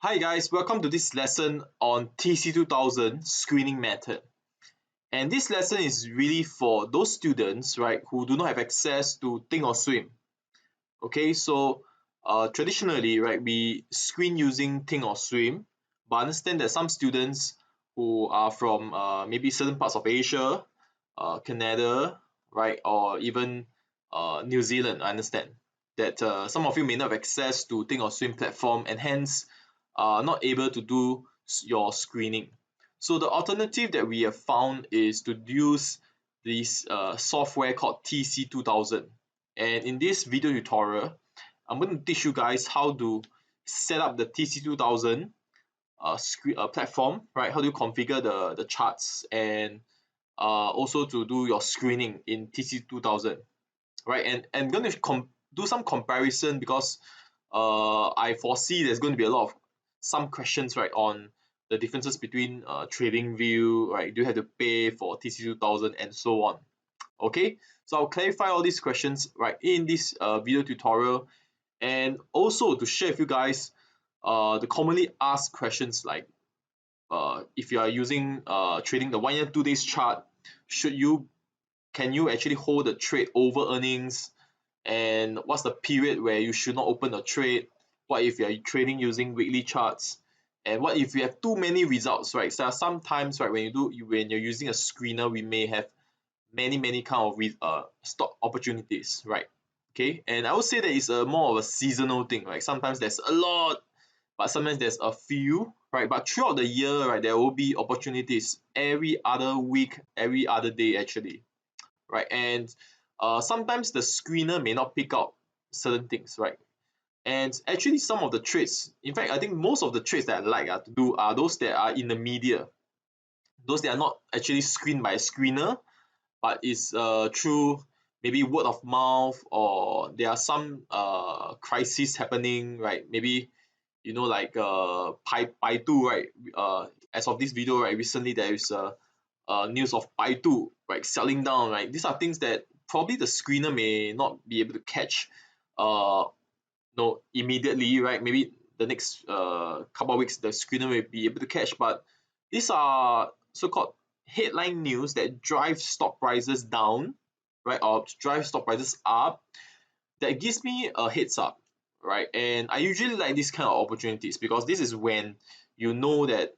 Hi guys, welcome to this lesson on TC2000 screening method. And this lesson is really for those students, right, who do not have access to Think or Swim. Okay, so traditionally, right, we screen using Think or Swim, but understand that some students who are from maybe certain parts of Asia, Canada, right, or even New Zealand, I understand that some of you may not have access to Think or Swim platform and hence are not able to do your screening. So the alternative that we have found is to use this software called TC2000. And in this video tutorial, I'm going to teach you guys how to set up the TC2000 platform, right? How do you configure the charts and also to do your screening in TC2000, right? And I'm going to do some comparison because I foresee there's going to be a lot of some questions, right, on the differences between TradingView, right? Do you have to pay for TC2000 and so on? Okay, so I'll clarify all these questions right in this video tutorial, and also to share with you guys the commonly asked questions like if you are using trading the 1 year 2 days chart, should you can you actually hold the trade over earnings, and what's the period where you should not open a trade, what if you are trading using weekly charts, and what if you have too many results, right? So sometimes, right, when you're using a screener, we may have many kind of stock opportunities, right? Okay, and I would say that it's a more of a seasonal thing, right? Sometimes there's a lot, but sometimes there's a few, right? But throughout the year, right, there will be opportunities every other week, every other day actually, right? And sometimes the screener may not pick out certain things, right? And actually some of the trades, in fact I think most of the trades that I like to do are those that are in the media, those that are not actually screened by a screener, but it's through maybe word of mouth, or there are some crisis happening, right? Maybe like Baidu, right? As of this video, right, recently there is news of Baidu, right, selling down, right? These are things that probably the screener may not be able to catch uh no immediately, right? Maybe the next couple of weeks the screener may be able to catch, but these are so-called headline news that drive stock prices down, right, or drive stock prices up, that gives me a heads up, right? And I usually like this kind of opportunities because this is when you know that,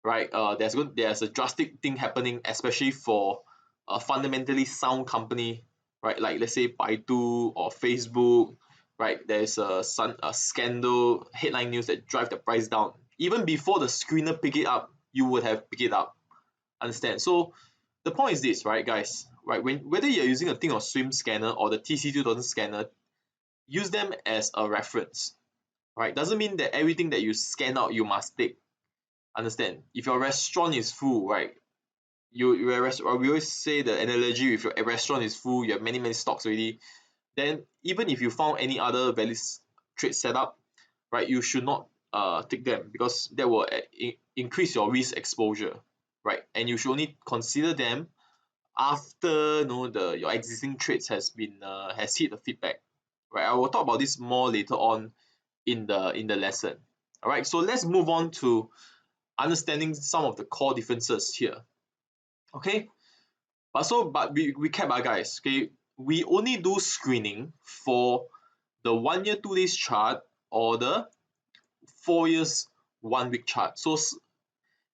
right, there's a drastic thing happening, especially for a fundamentally sound company, right? Like let's say Baidu or Facebook, right? There's a scandal headline news that drive the price down. Even before the screener pick it up, you would have picked it up. Understand? So the point is this, right, guys? Right, whether you're using a Think or Swim scanner or the TC2000 scanner, use them as a reference, right? Doesn't mean that everything that you scan out you must take. Understand? If your restaurant is full, right? We always say the analogy: if your restaurant is full, you have many stocks already. Then even if you found any other valid trade setup, right, you should not take them because that will increase your risk exposure, right? And you should only consider them after the your existing trades has hit the feedback, right? I will talk about this more later on in the lesson. All right, so let's move on to understanding some of the core differences here. Okay, but we recap, guys. Okay, we only do screening for the 1 year 2 days chart or the 4 years 1 week chart. So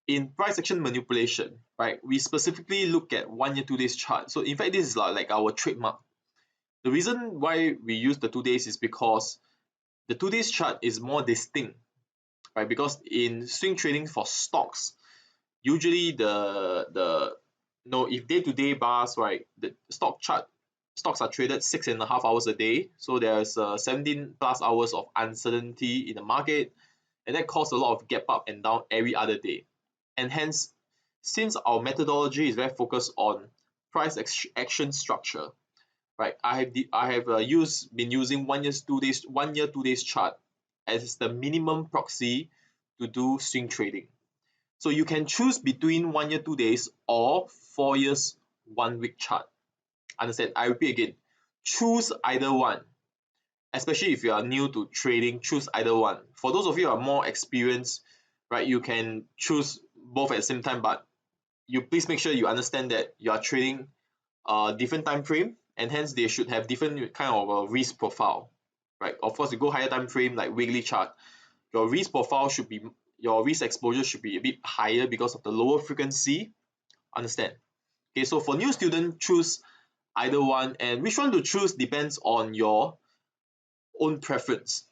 in price action manipulation, right, we specifically look at 1 year 2 days chart. So in fact, this is like our trademark. The reason why we use the 2 days is because the 2 days chart is more distinct, right? Because in swing trading for stocks, usually the if day-to-day bars, right, the stocks are traded 6.5 hours a day, so there's 17 plus hours of uncertainty in the market, and that causes a lot of gap up and down every other day. And hence, since our methodology is very focused on price action structure, right, I have been using 1 year 2 days chart as the minimum proxy to do swing trading. So you can choose between 1 year 2 days or 4 years 1 week chart. Understand? I repeat again, choose either one. especially if you are new to trading, choose either one. For those of you who are more experienced, right, you can choose both at the same time, but you please make sure you understand that you are trading different time frame, and hence they should have different kind of a risk profile, right? Of course, you go higher time frame like weekly chart, your risk profile should be, your risk exposure should be a bit higher because of the lower frequency. Understand? Okay, so for new student, choose either one, and which one to choose depends on your own preference,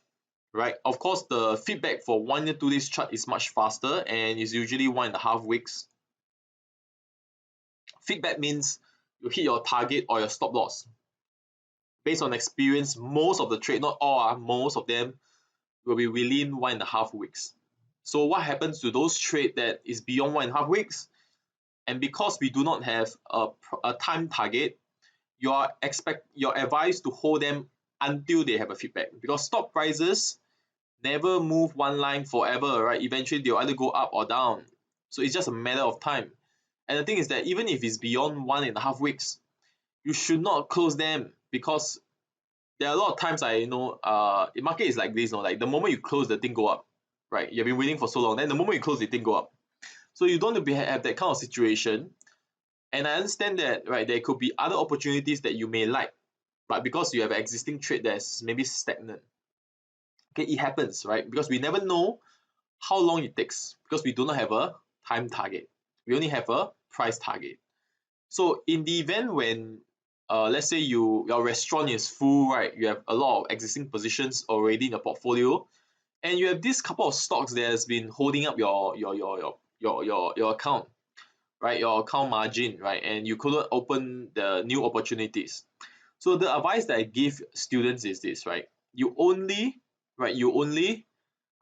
right? Of course, the feedback for 1 year 2 days chart is much faster and is usually 1.5 weeks. Feedback means you hit your target or your stop loss. Based on experience, most of the trade, not all, most of them will be within 1.5 weeks. So what happens to those trade that is beyond 1.5 weeks? And because we do not have a time target, you're advised to hold them until they have a feedback, because stock prices never move one line forever, right? Eventually they'll either go up or down. So it's just a matter of time. And the thing is that even if it's beyond 1.5 weeks, you should not close them, because there are a lot of times I know the market is like this, like the moment you close, the thing go up, right? You've been waiting for so long, then the moment you close, the thing go up. So you don't want to have that kind of situation. And I understand that, right, there could be other opportunities that you may like, but because you have an existing trade that's maybe stagnant, okay, it happens, right? Because we never know how long it takes, because we do not have a time target. We only have a price target. So in the event when let's say your restaurant is full, right? You have a lot of existing positions already in your portfolio, and you have this couple of stocks that has been holding up your account, right? Your account margin, right? And you couldn't open the new opportunities. So the advice that I give students is this, right? You only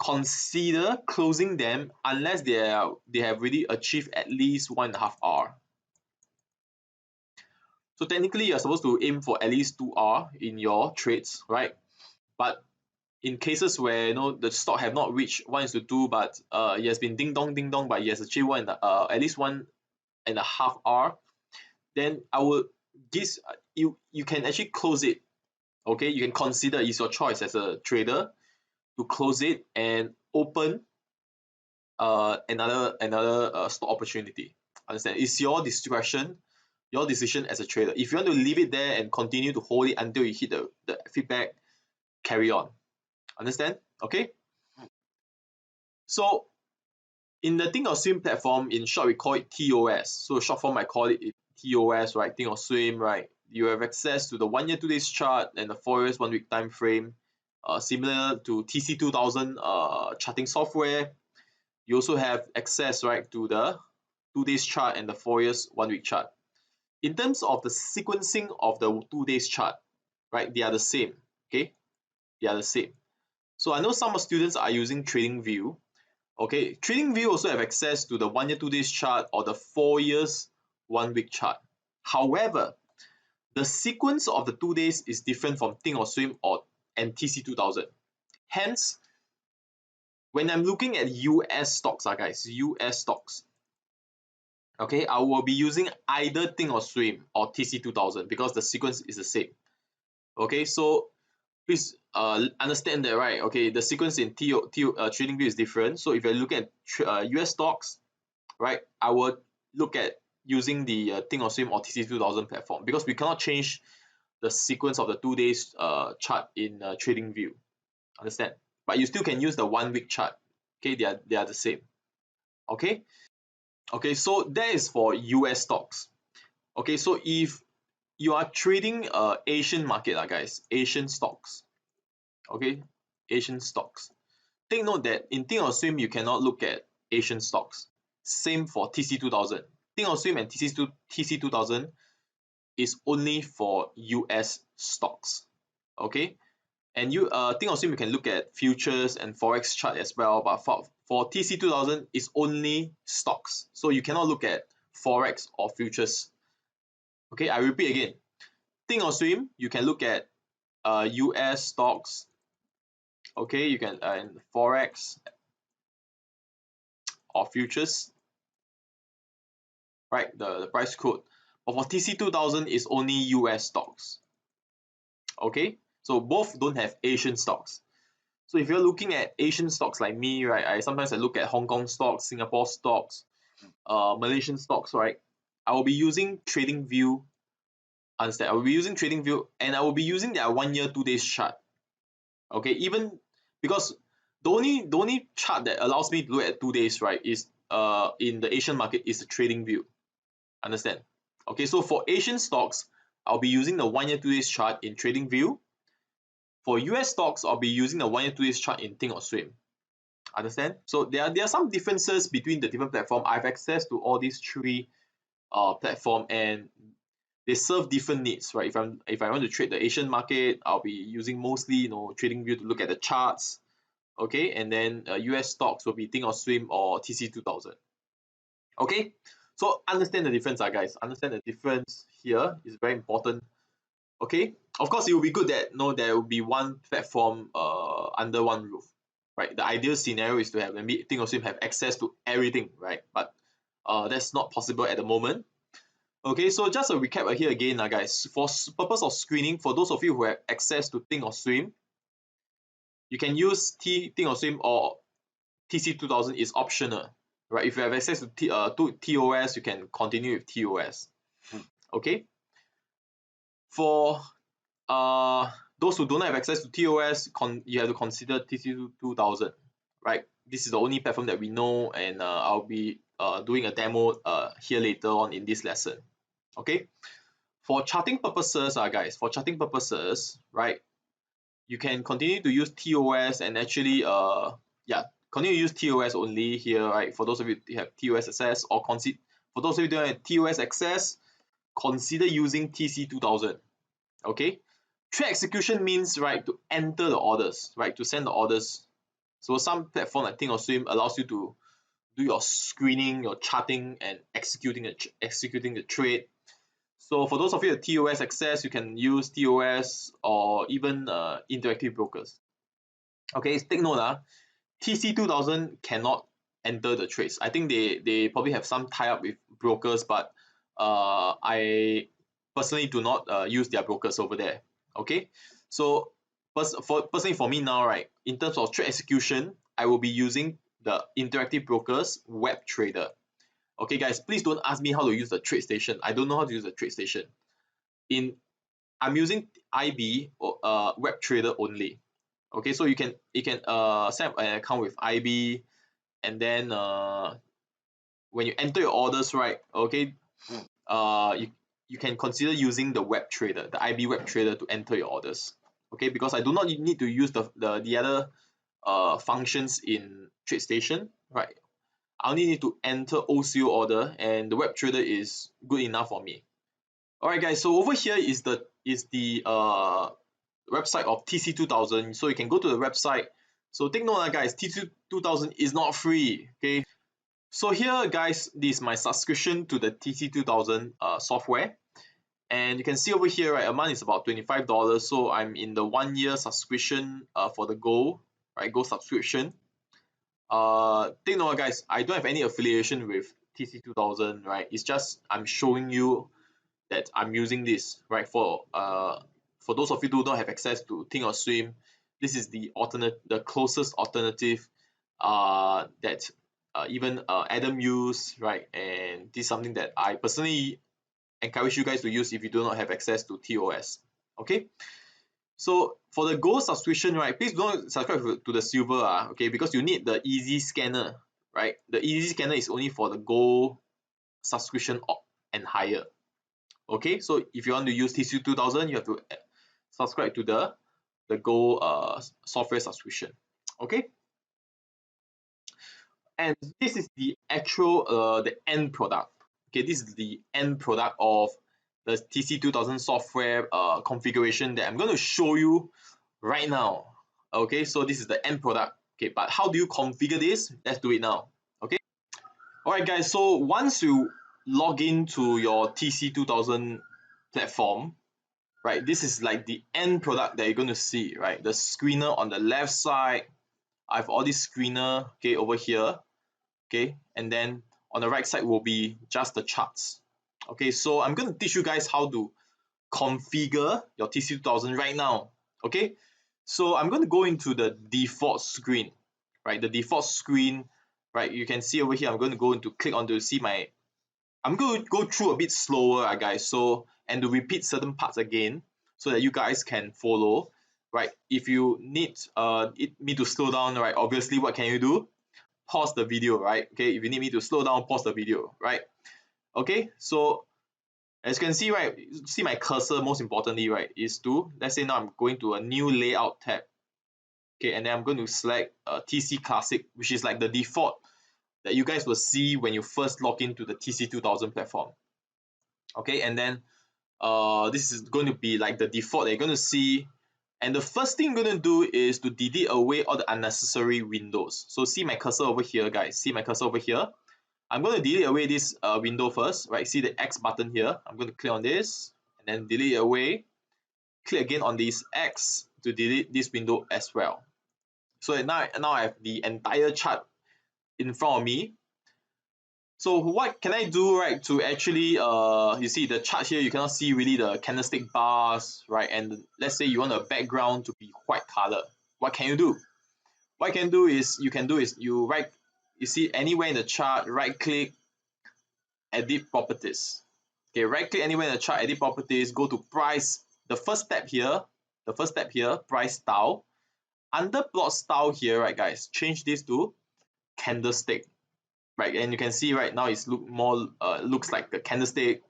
consider closing them unless they have really achieved at least 1.5 hour. So technically you're supposed to aim for at least 2 hour in your trades, right? But in cases where the stock have not reached 1:2, but it has been ding dong, but it has achieved at least 1.5 hour, then I would this you can actually close it. Okay, you can consider, it's your choice as a trader to close it and open another stock opportunity. Understand? It's your discretion, your decision as a trader. If you want to leave it there and continue to hold it until you hit the feedback, carry on. Understand? Okay. So in the Thinkorswim platform, in short we call it TOS. So short form I call it TOS, right? Thinkorswim, right? You have access to the 1 year 2 days chart and the 4 years 1 week time frame, similar to TC2000 charting software. You also have access, right, to the 2 days chart and the 4 years 1 week chart. In terms of the sequencing of the 2 days chart, right, they are the same. Okay, they are the same. So I know some students are using TradingView. Okay, TradingView also have access to the 1 year 2 days chart or the 4 years 1 week chart. However, the sequence of the 2 days is different from Thinkorswim and TC2000. Hence, when I'm looking at US stocks, guys, US stocks, okay, I will be using either Thinkorswim or TC2000 because the sequence is the same. Okay, so please understand that, right? Okay, the sequence in TradingView is different. So if you're looking at US stocks, right, I would look at using the Thinkorswim or TC2000 platform, because we cannot change the sequence of the 2 days chart in TradingView. Understand? But you still can use the 1 week chart. Okay, they are the same. Okay. Okay, so that is for US stocks. Okay, so if you are trading Asian market, guys, Asian stocks. Okay, Asian stocks. Take note that in Thinkorswim you cannot look at Asian stocks. Same for TC2000. Thinkorswim and TC2000 is only for US stocks. Okay, and Thinkorswim you can look at futures and forex chart as well, but for TC2000 it's only stocks, so you cannot look at forex or futures. Okay, I repeat again. Thinkorswim you can look at US stocks. Okay, you can forex or futures, right? The price code. But for TC2000 is only US stocks. Okay, So both don't have Asian stocks. So if you're looking at Asian stocks like me, right, I sometimes look at Hong Kong stocks, Singapore stocks, Malaysian stocks, right? I will be using TradingView. Understand? I will be using TradingView, and I will be using their 1 year, 2 days chart. Okay, even because the only chart that allows me to look at 2 days, right, is in the Asian market is the TradingView. Understand? Okay, so for Asian stocks, I'll be using the 1 year, 2 days chart in TradingView. For US stocks, I'll be using the 1 year, 2 days chart in Thinkorswim. Understand? So there are some differences between the different platform. I have access to all these three platform, and they serve different needs, right? If I want to trade the Asian market, I'll be using mostly TradingView to look at the charts, okay, and then US stocks will be Thinkorswim or TC2000. Okay, so understand the difference, guys. Understand the difference here is very important. Okay, of course it will be good that there will be one platform under one roof, right? The ideal scenario is to have maybe Thinkorswim have access to everything, right? But that's not possible at the moment. Okay, so just a recap here again, guys. For purpose of screening, for those of you who have access to Thinkorswim, you can use Thinkorswim, or TC2000 is optional, right? If you have access to TOS, you can continue with TOS. Okay. For those who don't have access to TOS, you have to consider TC2000, right? This is the only platform that we know, and I'll be doing a demo here later on in this lesson. Okay. For charting purposes, guys, for charting purposes, right, you can continue to use TOS, and actually continue to use TOS only here, right? For those of you who have TOS access, or for those of you who don't have TOS access, consider using TC2000. Okay, trade execution means, right, to enter the orders, right, to send the orders. So some platform like Thinkorswim allows you to do your screening, your charting, and executing the trade. So for those of you with TOS access, you can use TOS or even Interactive Brokers. Okay, take note, TC2000 cannot enter the trades. I think they probably have some tie-up with brokers, but I personally do not use their brokers over there. Okay, so personally for me now, right, in terms of trade execution, I will be using the Interactive Brokers Web Trader. Okay, guys, please don't ask me how to use the TradeStation. I don't know how to use the TradeStation. I'm using IB Web Trader only. Okay, so you can set up an account with IB, and then when you enter your orders, right, okay, you can consider using the Web Trader, the IB Web Trader, to enter your orders. Okay, because I do not need to use the other functions in TradeStation, right? I only need to enter OCO order, and the Web Trader is good enough for me. Alright, guys, so over here is the website of TC2000. So you can go to the website. So take note, guys, TC2000 is not free. Okay, so here, guys, this is my subscription to the TC2000 software, and you can see over here, right, a month is about $25. So I'm in the 1 year subscription for the Gold, right, Gold subscription. Take note, guys, I don't have any affiliation with TC2000, right? It's just I'm showing you that I'm using this, right? For those of you who don't have access to Thinkorswim, this is the closest alternative that even Adam used, right? And this is something that I personally encourage you guys to use if you do not have access to TOS. Okay, so for the Gold subscription, right, please don't subscribe to the Silver, okay, because you need the Easy Scanner, right? The Easy Scanner is only for the Gold subscription and higher. Okay, so if you want to use TC2000, you have to subscribe to the Gold software subscription. Okay, and this is the actual the end product. Okay, this is the end product of the TC2000 software configuration that I'm going to show you right now. Okay, so this is the end product. Okay, but how do you configure this? Let's do it now. Okay, alright, guys, so once you log into your TC2000 platform, right, this is like the end product that you're going to see, right? The screener on the left side, I have all this screener, okay, over here, okay, and then on the right side will be just the charts. Okay, so I'm going to teach you guys how to configure your TC2000 right now. Okay, so I'm going to go into the default screen, right? The default screen, right? You can see over here, I'm going to go into click on to see my, I'm going to go through a bit slower, guys, so, and to repeat certain parts again so that you guys can follow, right? If you need me to slow down, right, obviously what can you do? Pause the video, right? Okay, if you need me to slow down, pause the video, right? Okay, so as you can see, right, see my cursor, most importantly, right, is to, let's say now I'm going to a new layout tab, okay, and then I'm going to select TC Classic, which is like the default that you guys will see when you first log into the TC2000 platform. Okay, and then this is going to be like the default that you're going to see. And the first thing you're going to do is to delete away all the unnecessary windows. So see my cursor over here, guys. See my cursor over here. I'm going to delete away this window first, right? See the X button here. I'm going to click on this and then delete it away. Click again on this X to delete this window as well. So now I have the entire chart in front of me. So what can I do, right, to actually you see the chart here, you cannot see really the candlestick bars, right? And let's say you want a background to be white color. What can you do? What you can do is you see anywhere in the chart, right click, edit properties. Okay, right click anywhere in the chart, edit properties, go to price. The first step here, price style. Under plot style here, right guys, change this to candlestick. Right, and you can see right now it's looks like a candlestick,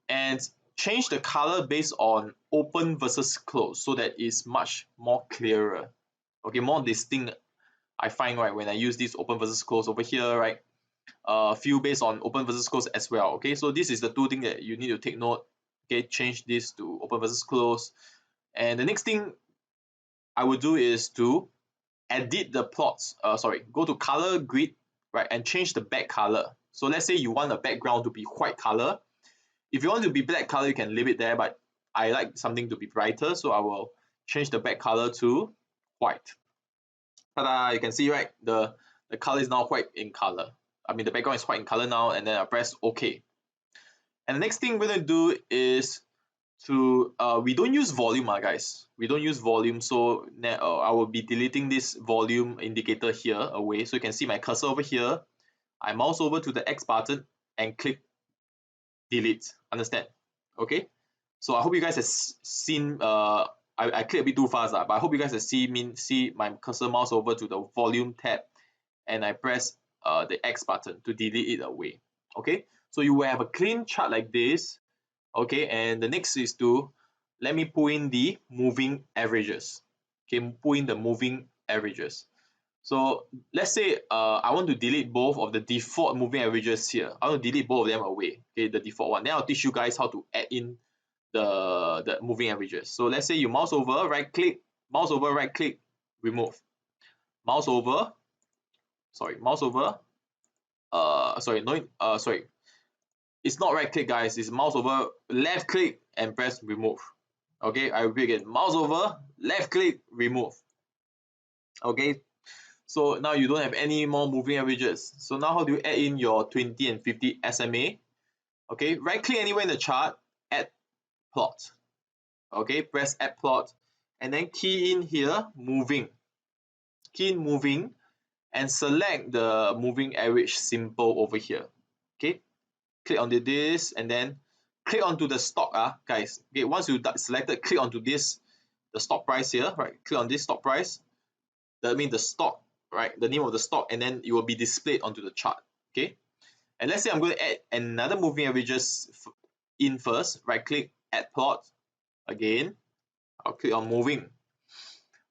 and change the color based on open versus close so that it's much more clearer, okay, more distinct. I find, right, when I use this open versus close over here, right, feel based on open versus close as well. Okay, so this is the two things that you need to take note. Okay, change this to open versus close. And the next thing I would do is to edit the plots, go to color grid, right, and change the back color. So let's say you want the background to be white color. If you want to be black color, you can leave it there, but I like something to be brighter, so I will change the back color to white. Ta-da! You can see, right, the color is now white in color. I mean, the background is white in color now, and then I press OK. And the next thing we're going to do is to we don't use volume, guys. We don't use volume, so I will be deleting this volume indicator here away. So you can see my cursor over here. I mouse over to the X button and click delete. Understand? Okay. So I hope you guys have seen. I click a bit too fast, but I hope you guys have see my cursor mouse over to the volume tab, and I press the X button to delete it away. Okay. So you will have a clean chart like this. Okay, and the next is to let me pull in the moving averages. Okay, pull in the moving averages. So let's say I want to delete both of the default moving averages here. I want to delete both of them away. Okay, the default one. Then I'll teach you guys how to add in the moving averages. So let's say you mouse over, right click, remove. Mouse over, mouse over. Sorry, it's not right click, guys, it's mouse over, left click and press remove. Okay, I repeat again, mouse over, left click, remove. Okay, so now you don't have any more moving averages. So now how do you add in your 20 and 50 SMA? Okay, right click anywhere in the chart, add plot. Okay, press add plot and then key in here moving. Key in moving and select the moving average symbol over here. Okay, click onto this and then click onto the stock, guys. Okay, once you selected, click onto this, the stock price here, right? Click on this stock price. That means the stock, right? The name of the stock, and then it will be displayed onto the chart. Okay, and let's say I'm going to add another moving averages in first. Right click, add plot. Again, I'll click on moving,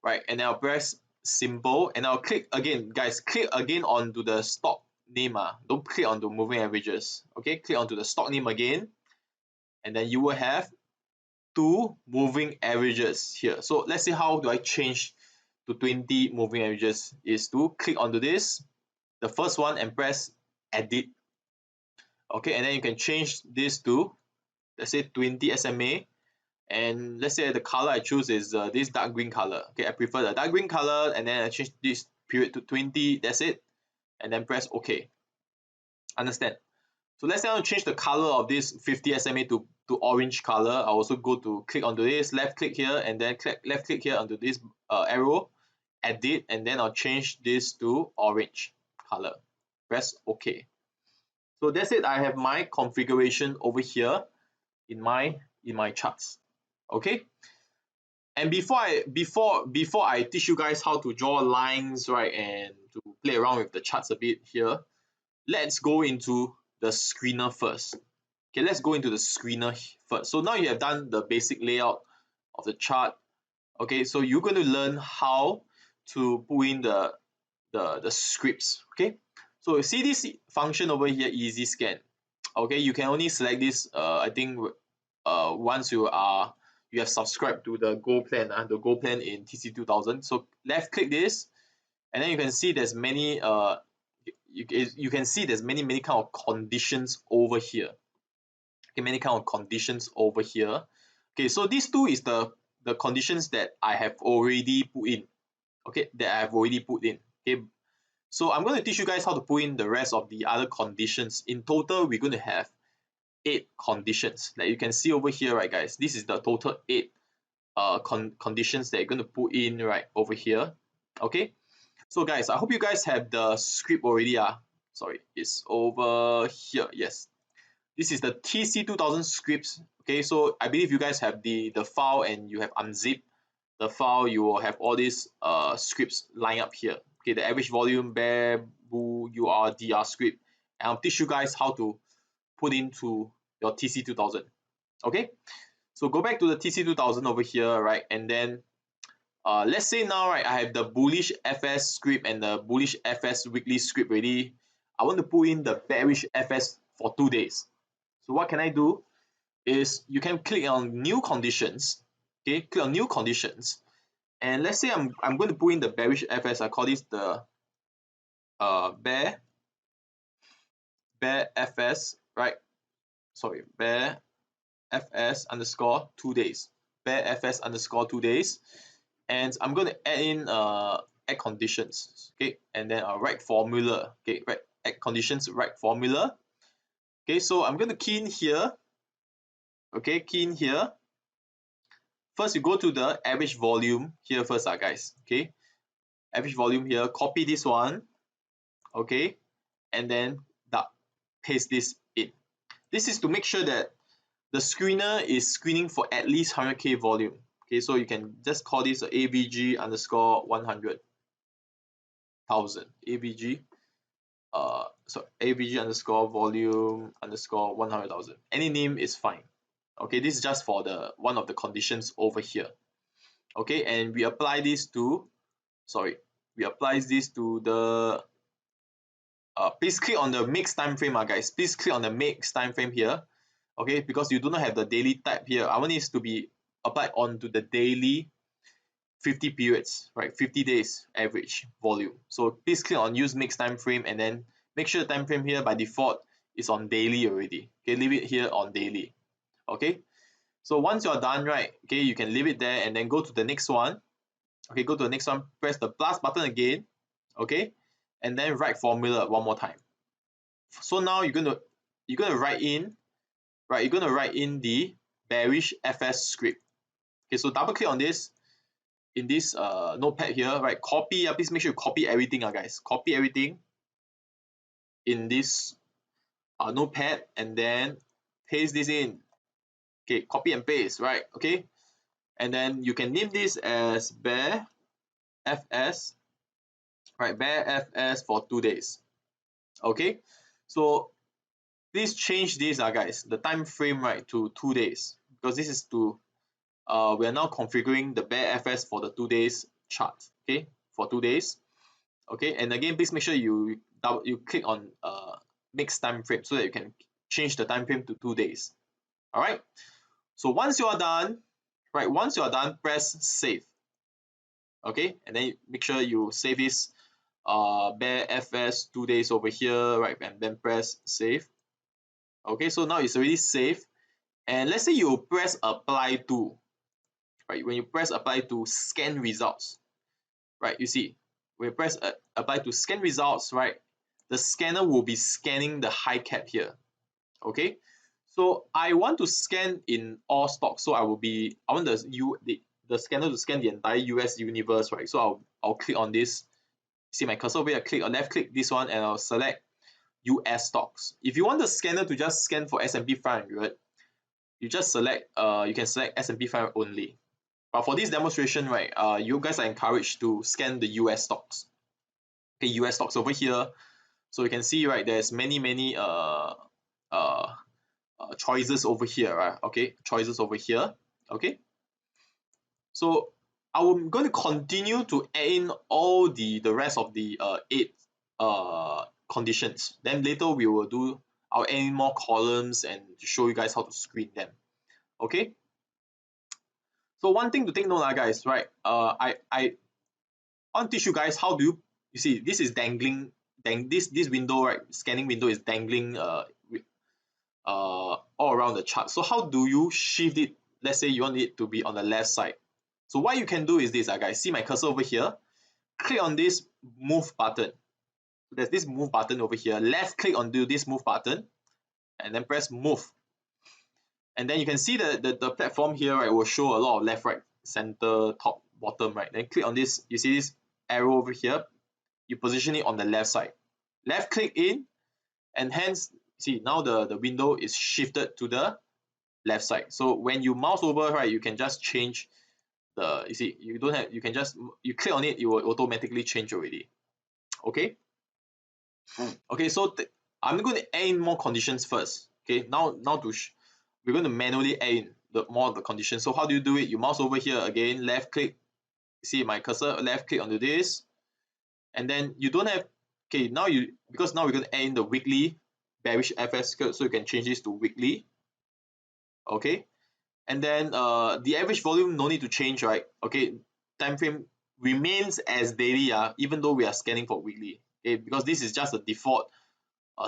right? And then I'll press symbol, and I'll click again, guys. Click again onto the stock name. Don't click onto moving averages. Okay, click onto the stock name again, and then you will have two moving averages here. So let's see how do I change to 20 moving averages is to click onto this, the first one, and press edit. Okay, and then you can change this to, let's say, 20 SMA, and let's say the color I choose is this dark green color. Okay, I prefer the dark green color, and then I change this period to 20. That's it, and then press OK. Understand? So let's say I want to change the color of this 50 SMA to to orange color. I also go to click onto this, left click here, and then left click here onto this arrow, edit, and then I'll change this to orange color. Press OK. So that's it. I have my configuration over here in my charts. Okay. And before I teach you guys how to draw lines, right, and to play around with the charts a bit here, let's go into the screener first. Okay, let's go into the screener first. So now you have done the basic layout of the chart. Okay, so you're going to learn how to put in the scripts. Okay, so see this function over here, easy scan. Okay, you can only select this I think once you have subscribed to the Gold plan, the Gold plan in TC2000. So left click this, and then you can see there's many you can see there's many kind of conditions over here. Okay, many kind of conditions over here. Okay, so these two is the conditions that I have already put in. Okay, that I have already put in. Okay, so I'm going to teach you guys how to put in the rest of the other conditions. In total, we're going to have 8 conditions. Like you can see over here, right, guys? This is the total 8 conditions that you're going to put in right over here. Okay, so guys, I hope you guys have the script already. Sorry, it's over here. Yes, this is the TC2000 scripts. Okay, so I believe you guys have the file and you have unzipped the file. You will have all these scripts lined up here. Okay, the average volume, bear, boo, UR, DR script, and I'll teach you guys how to put into your TC2000. Okay, so go back to the TC2000 over here, right, and then let's say now, right, I have the bullish FS script and the bullish FS weekly script ready. I want to put in the bearish FS for 2 days. So what can I do is you can click on new conditions. Okay, click on new conditions, and let's say I'm going to put in the bearish FS. I call this the bear FS, right? Sorry, bear FS underscore 2 days. Bear FS underscore 2 days, and I'm going to add in add conditions. Okay, and then write formula. Okay, right, add conditions, write formula. Okay, so I'm going to key in here. Okay, key in here. First, you go to the average volume here first, guys. Okay, average volume here. Copy this one. Okay, and then paste this in. This is to make sure that the screener is screening for at least 100k volume. Okay, so you can just call this AVG underscore 100,000. AVG so AVG underscore volume underscore 100,000. Any name is fine. Okay, this is just for the one of the conditions over here. Okay, and we apply this to the please click on the mix time frame, guys. Please click on the mix time frame here. Okay, because you do not have the daily type here. I want this to be applied onto the daily 50 periods, right? 50 days average volume. So please click on use mix time frame, and then make sure the time frame here by default is on daily already. Okay, leave it here on daily. Okay, so once you're done, right, okay, you can leave it there and then go to the next one. Okay, go to the next one, press the plus button again. Okay, and then write formula one more time. So now you're gonna write in, right, you're gonna write in the bearish FS script. Okay, so double click on this in this notepad here, right? Copy, please make sure you copy everything, guys. Copy everything in this notepad, and then paste this in. Okay, copy and paste, right? Okay, and then you can name this as bear FS, right? Bear FS for 2 days. Okay, so please change this, guys, the time frame, right, to 2 days, because this is to we are now configuring the bear FS for the 2 days chart. Okay, for 2 days. Okay, and again, please make sure you click on mix time frame so that you can change the time frame to 2 days. All right, so once you are done, right, once you are done, press save. Okay, and then make sure you save this bear FS 2 days over here, right, and then press save. Okay, so now it's already saved, and let's say you press apply to, right, when you press apply to scan results, right, you see when you press apply to scan results, right, the scanner will be scanning the high cap here. Okay, So I want to scan in all stocks. So I want the scanner to scan the entire US universe, right? So I'll click on this. See my cursor over here, click or left click this one and I'll select US stocks. If you want the scanner to just scan for S&P 500, you just select you can select S&P 500 only. But for this demonstration, right, you guys are encouraged to scan the US stocks. Okay, US stocks over here. So you can see, right, there's many uh, choices over here, right? Okay, choices over here. Okay, so I'm going to continue to add in all the rest of the eight conditions. Then later I'll add in more columns and to show you guys how to screen them. Okay. So one thing to take note, guys, right? I want to teach you guys how do you see this is dangling. This window, right? Scanning window is dangling all around the chart. So how do you shift it? Let's say you want it to be on the left side. So what you can do is this, guys. See my cursor over here. Click on this move button. There's this move button over here. Left click on this move button, and then press move. And then you can see the platform here, right, will show a lot of left, right, center, top, bottom, right. Then click on this. You see this arrow over here. You position it on the left side. Left click in, and hence see now the window is shifted to the left side. So when you mouse over, right, you can just change the, you see, you don't have, you can just, you click on it, it will automatically change already. Okay. Okay, so I'm going to add in more conditions first. Okay, now we're going to manually add in more of the conditions. So how do you do it? You mouse over here again, left click, see my cursor, left click onto this, and then you don't have, okay, because now we're going to add in the weekly bearish FS, so you can change this to weekly. Okay, and then the average volume no need to change, right? Okay, time frame remains as daily, even though we are scanning for weekly. Okay, because this is just a default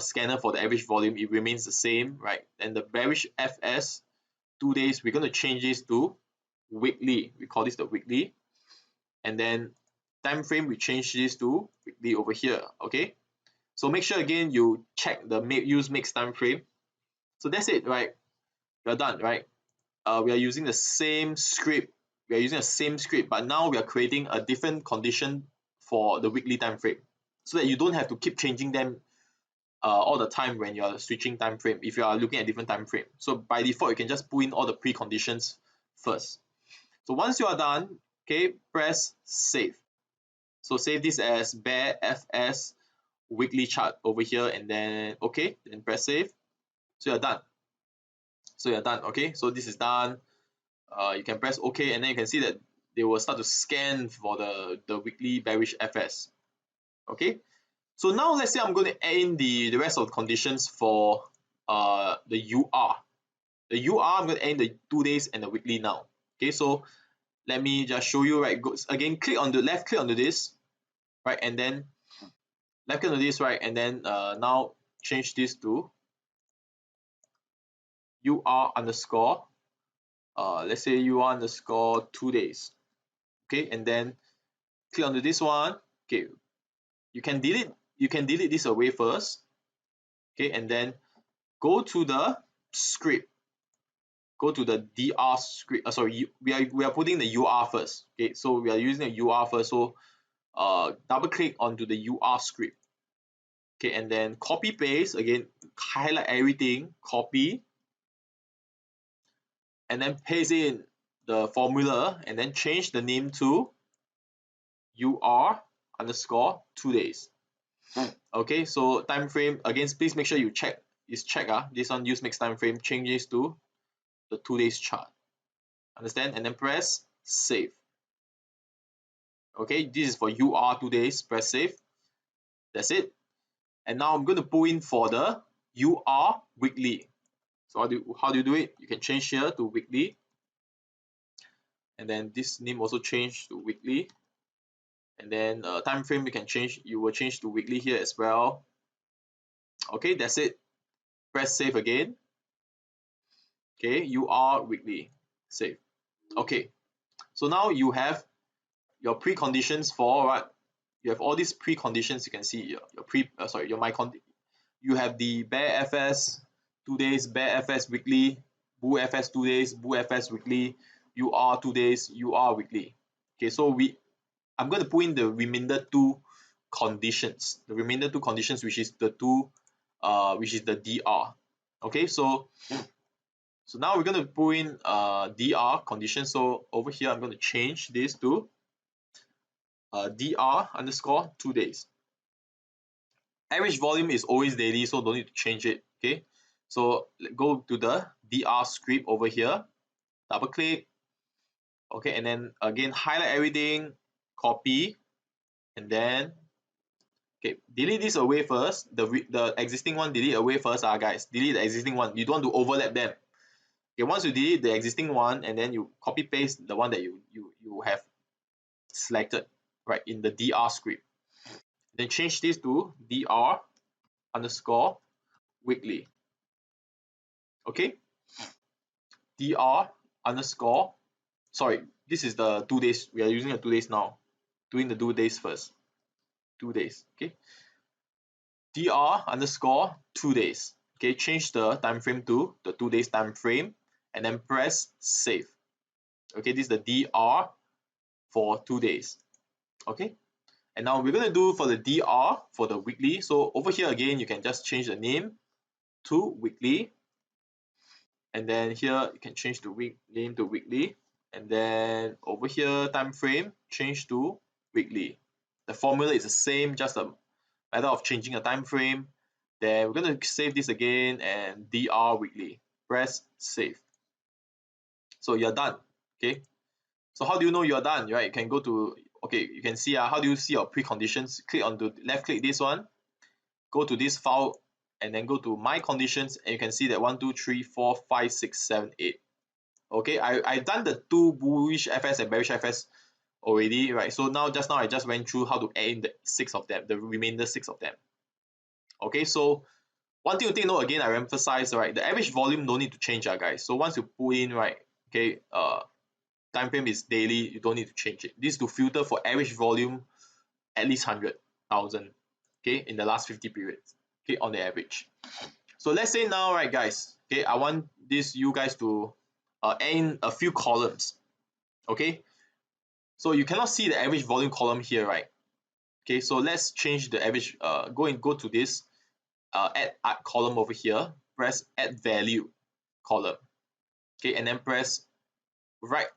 scanner for the average volume, it remains the same, right? And the bearish FS 2 days, we're going to change this to weekly. We call this the weekly. And then time frame, we change this to weekly over here. Okay, so make sure again you check the use mix time frame. So that's it, right? We're done, right? We are using the same script. We are using the same script, but now we are creating a different condition for the weekly time frame, so that you don't have to keep changing them all the time when you are switching time frame if you are looking at different time frame. So by default, you can just put in all the preconditions first. So once you are done, okay, press save. So save this as bear FS weekly chart over here, and then okay, then press save. So you're done. So you're done. Okay, so this is done. You can press OK, and then you can see that they will start to scan for the weekly bearish FS. Okay, so now let's say I'm going to add in the rest of the conditions for the UR. The UR, I'm going to add in the 2 days and the weekly now. Okay, so let me just show you, right? Go, again, click on the left click onto this, right? And then left click onto this, right? And then now change this to UR underscore, let's say UR underscore 2 days. Okay, and then click onto this one. Okay, you can delete this away first. Okay, and then go to the script, go to the dr script. Sorry, we are putting the UR first. Okay, so we are using the UR first. So double click onto the UR script. Okay, and then copy paste again, highlight everything, copy, and then paste in the formula, and then change the name to UR underscore 2 days. Okay, so time frame again, please make sure you check this one, use mix time frame, change this to the 2 days chart. Understand? And then press save. Okay, this is for UR 2 days, press save. That's it. And now I'm going to pull in for the UR weekly. So how do you do it? You can change here to weekly, and then this name also change to weekly, and then time frame you will change to weekly here as well. Okay, that's it. Press save again. Okay, UR weekly, save. Okay, so now you have your preconditions for what? You have all these preconditions. You can see your you have the bear FS 2 days, bear FS weekly, bull FS 2 days, bull FS weekly, UR 2 days, UR weekly. Okay, so I'm going to put in the remainder two conditions, which is the which is the DR. Okay, so now we're going to put in DR condition. So over here I'm going to change this to DR underscore 2 days. Average volume is always daily, so don't need to change it. Okay, so go to the DR script over here, double click, okay, and then again highlight everything, copy, and then okay, delete this away first. The existing one delete away first, guys. Delete the existing one. You don't want to overlap them. Okay, once you delete the existing one and then you copy paste the one that you have selected right in the DR script. Then change this to DR underscore weekly. Okay, DR underscore, sorry, this is the 2 days. We are using the 2 days now. Doing the 2 days first. 2 days. Okay, DR underscore 2 days. Okay, change the time frame to the 2 days time frame and then press save. Okay, this is the DR for 2 days. Okay, and now we're going to do for the DR for the weekly. So over here again, you can just change the name to weekly, and then here you can change the week name to weekly, and then over here time frame change to weekly. The formula is the same, just a matter of changing a time frame. Then we're going to save this again and DR weekly. Press save. So you're done. Okay, so how do you know you're done, right? You can go to, okay, you can see how do you see your preconditions? Click on the left click this one, go to this file, and then go to my conditions, and you can see that 1 2 3 4 5 6 7 8. Okay, I've done the two bullish FS and bearish FS already, right? So now I just went through how to add in the 6 of them, the remainder 6 of them. Okay, so one thing to take note again, I emphasize, right, the average volume don't need to change, guys. So once you put in, right, okay, time frame is daily, you don't need to change it. This is to filter for average volume at least 100,000, okay, in the last 50 periods, okay, on the average. So let's say now, right, guys, okay, I want you guys to add in a few columns, okay. So you cannot see the average volume column here, right? Okay, so let's change the average. Go to this add art column over here. Press add value column. Okay, and then press write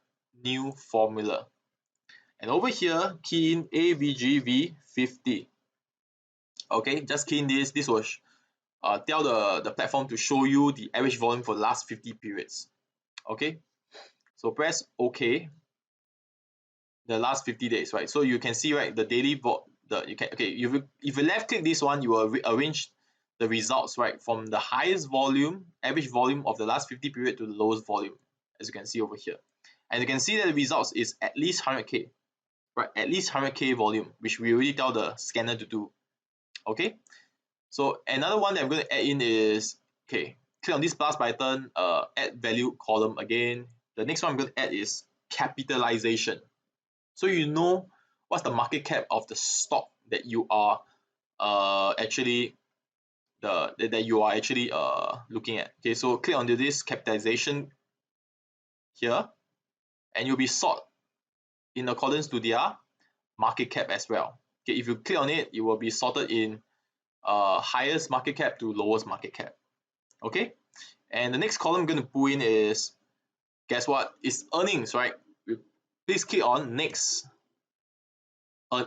new formula. And over here, key in AVGV50. Okay, just key in this. This will tell the platform to show you the average volume for the last 50 periods. Okay, so press OK. The last 50 days, right? So you can see, right, the daily if you left click this one, you will arrange the results, right, from the highest volume, average volume of the last 50 period to the lowest volume, as you can see over here. And you can see that the results is at least 100k, right? At least 100k volume, which we already tell the scanner to do. Okay, so another one that I'm going to add in is, okay, click on this plus button, add value column again. The next one I'm going to add is capitalization. So you know what's the market cap of the stock that you are actually looking at. Okay, so click on this capitalization here, and you'll be sort in accordance to their market cap as well. Okay, if you click on it, you will be sorted in highest market cap to lowest market cap. Okay, and the next column I'm going to put in is, guess what? It's earnings, right? Please click on next.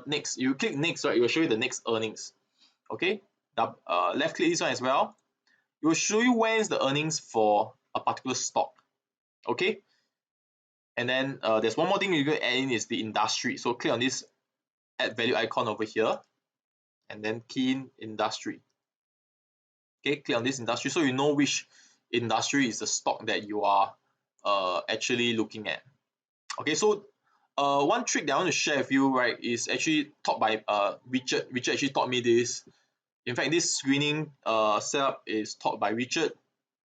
Next, you click next, right? It will show you the next earnings. Okay, left click this one as well. It will show you when is the earnings for a particular stock. Okay, and then there's one more thing you're going to add in is the industry. So click on this add value icon over here, and then key in industry. Okay, click on this industry so you know which industry is the stock that you are actually looking at. Okay, so one trick that I want to share with you, right, is actually taught by Richard. Richard actually taught me this. In fact, this screening setup is taught by Richard.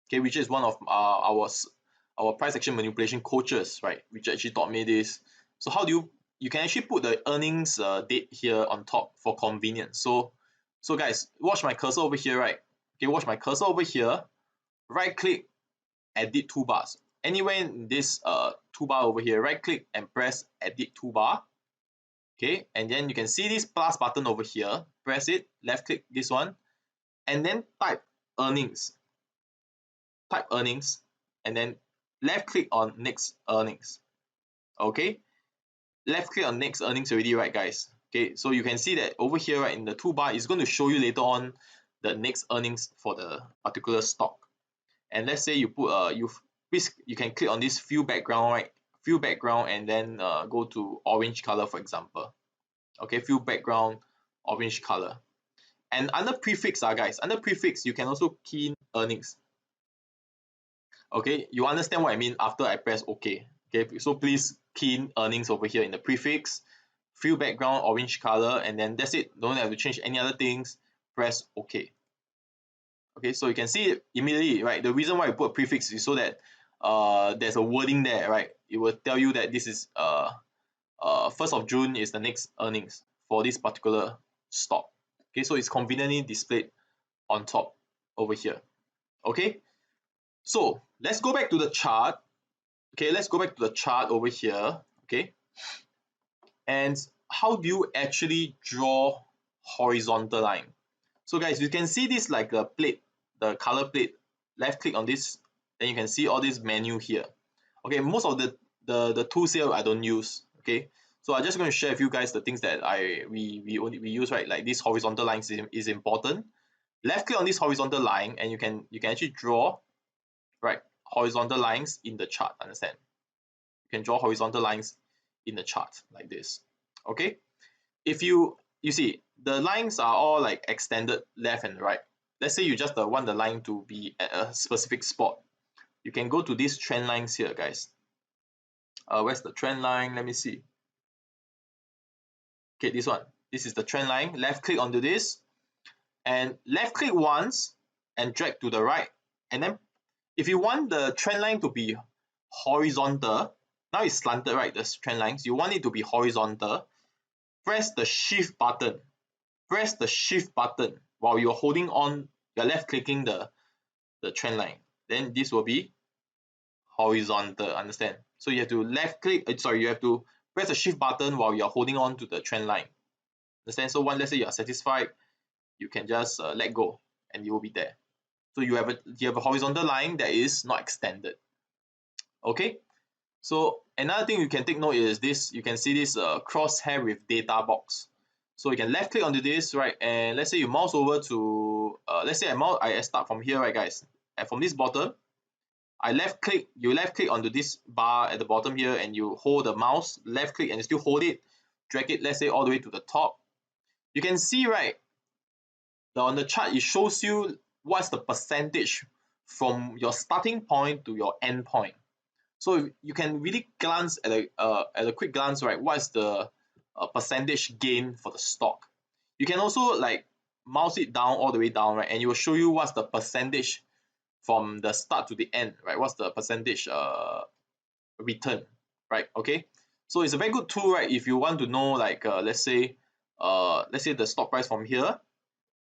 Okay, Richard is one of our price action manipulation coaches, right? Richard actually taught me this. So how do you can actually put the earnings date here on top for convenience. So guys, watch my cursor over here, right? Okay, watch my cursor over here. right click, edit toolbars. Anywhere in this toolbar over here, right click and press edit toolbar. Okay, and then you can see this plus button over here, press it, left click this one, and then type earnings, and then left click on next earnings. Okay, left click on next earnings already, right guys? Okay, so you can see that over here, right, in the toolbar, it's going to show you later on the next earnings for the particular stock. And let's say you put you can click on this fill background, right? Fill background, and then go to orange color, for example. Okay, fill background, orange color. And under prefix, guys, under prefix, you can also key in earnings. Okay, you understand what I mean after I press OK. Okay, so please key in earnings over here in the prefix, fill background, orange color, and then that's it. Don't have to change any other things. Press OK. Okay, so you can see it immediately, right? The reason why I put a prefix is so that there's a wording there, right? It will tell you that this is 1st of June is the next earnings for this particular stock. Okay, so it's conveniently displayed on top over here. Okay, so let's go back to the chart. Okay, let's go back to the chart over here. Okay, and how do you actually draw horizontal line? So guys, you can see this like a plate, the color plate. Left click on this, then you can see all this menu here. Okay, most of the tools here I don't use. Okay, so I'm just going to share with you guys the things that we use, right? Like this horizontal lines is important. Left click on this horizontal line, and you can actually draw, right, horizontal lines in the chart. Understand? You can draw horizontal lines in the chart like this. Okay, if you see the lines are all like extended left and right. Let's say you just want the line to be at a specific spot. You can go to these trend lines here, guys. Where's the trend line? Let me see. Okay, this one. This is the trend line. Left click onto this, and left click once and drag to the right. And then if you want the trend line to be horizontal, now it's slanted, right? The trend lines. You want it to be horizontal. Press the shift button. Press the shift button while you're holding on, you're left clicking the trend line. Then this will be horizontal, understand? So you have to left click, you have to press the shift button while you're holding on to the trend line. Understand? So once, let's say you're satisfied, you can just let go and you will be there. So you have a horizontal line that is not extended. Okay, so another thing you can take note is this. You can see this crosshair with data box. So you can left click onto this, right, and let's say you mouse over to let's say I start from here, right guys, and from this bottom you left click onto this bar at the bottom here, and you hold the mouse, left click, and you still hold it, drag it, let's say all the way to the top. You can see, right, on the chart it shows you what's the percentage from your starting point to your end point. So you can really glance at a quick glance, right, what's the percentage gain for the stock. You can also like mouse it down all the way down, right, and it will show you what's the percentage from the start to the end, right, what's the percentage return, right? Okay, so it's a very good tool, right, if you want to know like let's say the stock price from here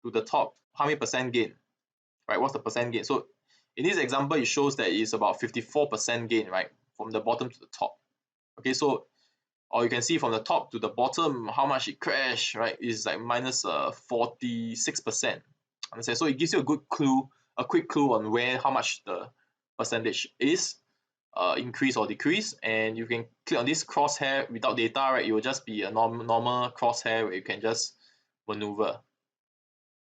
to the top, how many percent gain, right, what's the percent gain. So in this example it shows that it's about 54% gain, right, from the bottom to the top. Okay, so or you can see from the top to the bottom how much it crashed, right, is like minus 46%. Understand? So it gives you a good clue, a quick clue on where how much the percentage is increase or decrease. And you can click on this crosshair without data, right, it will just be a normal crosshair where you can just maneuver.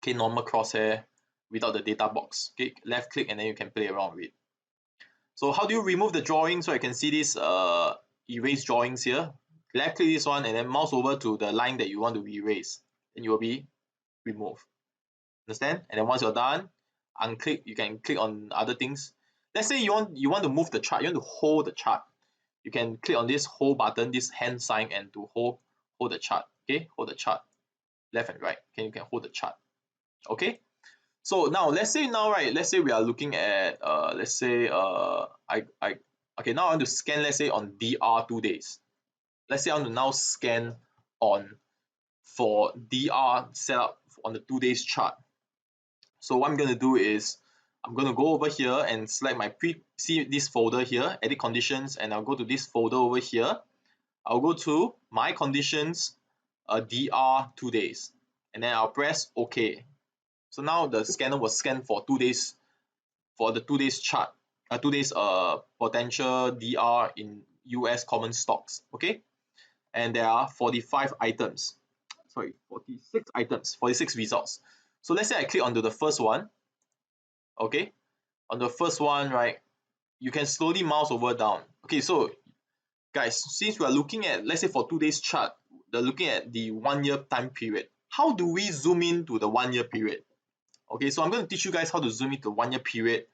Okay, normal crosshair without the data box. Okay, left click and then you can play around with it. So how do you remove the drawings? So I can see this erase drawings here. Left click this one and then mouse over to the line that you want to erase, and you will be removed. Understand? And then once you're done, unclick, you can click on other things. Let's say you want to move the chart, you want to hold the chart. You can click on this hold button, this hand sign, and to hold the chart. Okay, hold the chart left and right. Okay, you can hold the chart. Okay, so now let's say we are looking at okay, now I want to scan, let's say on DR 2 days. Let's say I want to now scan on for DR setup on the 2 days chart. So what I'm going to do is I'm going to go over here and select my see this folder here, edit conditions, and I'll go to this folder over here. I'll go to my conditions, DR 2 days, and then I'll press OK. So now the scanner will scan for 2 days, for the 2 days chart, 2 days potential DR in US common stocks. Okay, and there are 45 items, sorry, 46 items, 46 results. So let's say I click onto the first one. Okay, on the first one, right, you can slowly mouse over down. Okay, so guys, since we are looking at, let's say for 2 days chart, they're looking at the 1 year time period. How do we zoom in to the 1 year period? Okay, so I'm going to teach you guys how to zoom into 1 year period.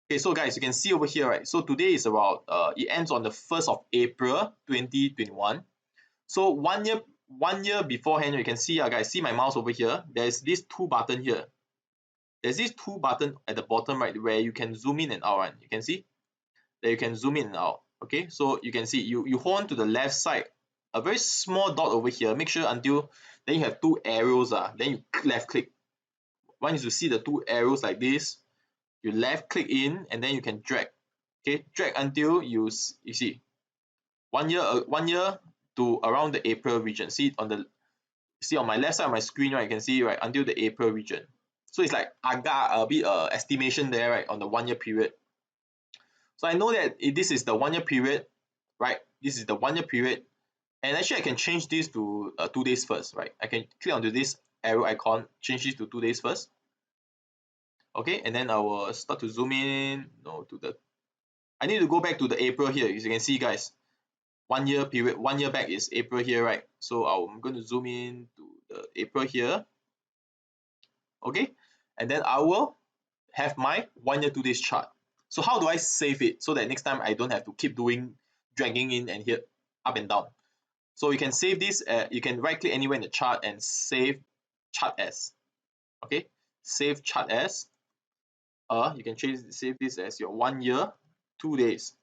Okay, so guys, you can see over here, right? So today is about it ends on the 1st of April 2021. So 1 year beforehand, you can see, guys, see my mouse over here. There's this 2 button here. There's this 2 button at the bottom, right, where you can zoom in and out. Right? You can see that you can zoom in and out. Okay, so you can see you hold on to the left side, a very small dot over here. Make sure until then you have 2 arrows. Then you left click. Once you see the 2 arrows like this, you left click in and then you can drag. Okay, drag until you see 1 year, 1 year to around the April region. See on my left side of my screen, right? You can see, right, until the April region. So it's like agak a bit estimation there, right, on the 1 year period. So I know that this is the 1 year period, right? This is the 1 year period, and actually I can change this to 2 days first, right? I can click onto this arrow icon, change this to 2 days first. Okay, and then I will start to zoom in. No, to the. I need to go back to the April here. As you can see, guys, 1 year period, 1 year back is April here, right? So I'm going to zoom in to the April here. Okay, and then I will have my 1 year 2 days chart. So how do I save it so that next time I don't have to keep doing dragging in and here up and down? So you can save this, you can right click anywhere in the chart and save chart as. Okay, save chart as. You can save this as your 1 year 2 days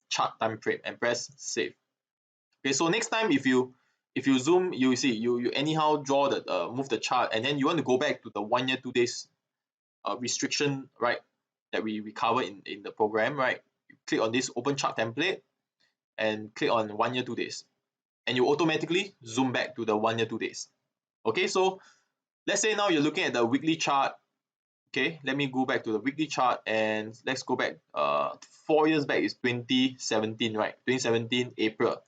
chart time frame and press save. Okay, so next time if you zoom, you see you anyhow draw the move the chart, and then you want to go back to the 1 year 2 days restriction, right, that we cover in the program, right? You click on this open chart template and click on 1 year 2 days, and you automatically zoom back to the 1 year 2 days. Okay, so let's say now you're looking at the weekly chart. Okay, let me go back to the weekly chart and let's go back 4 years back is 2017, right? 2017 April.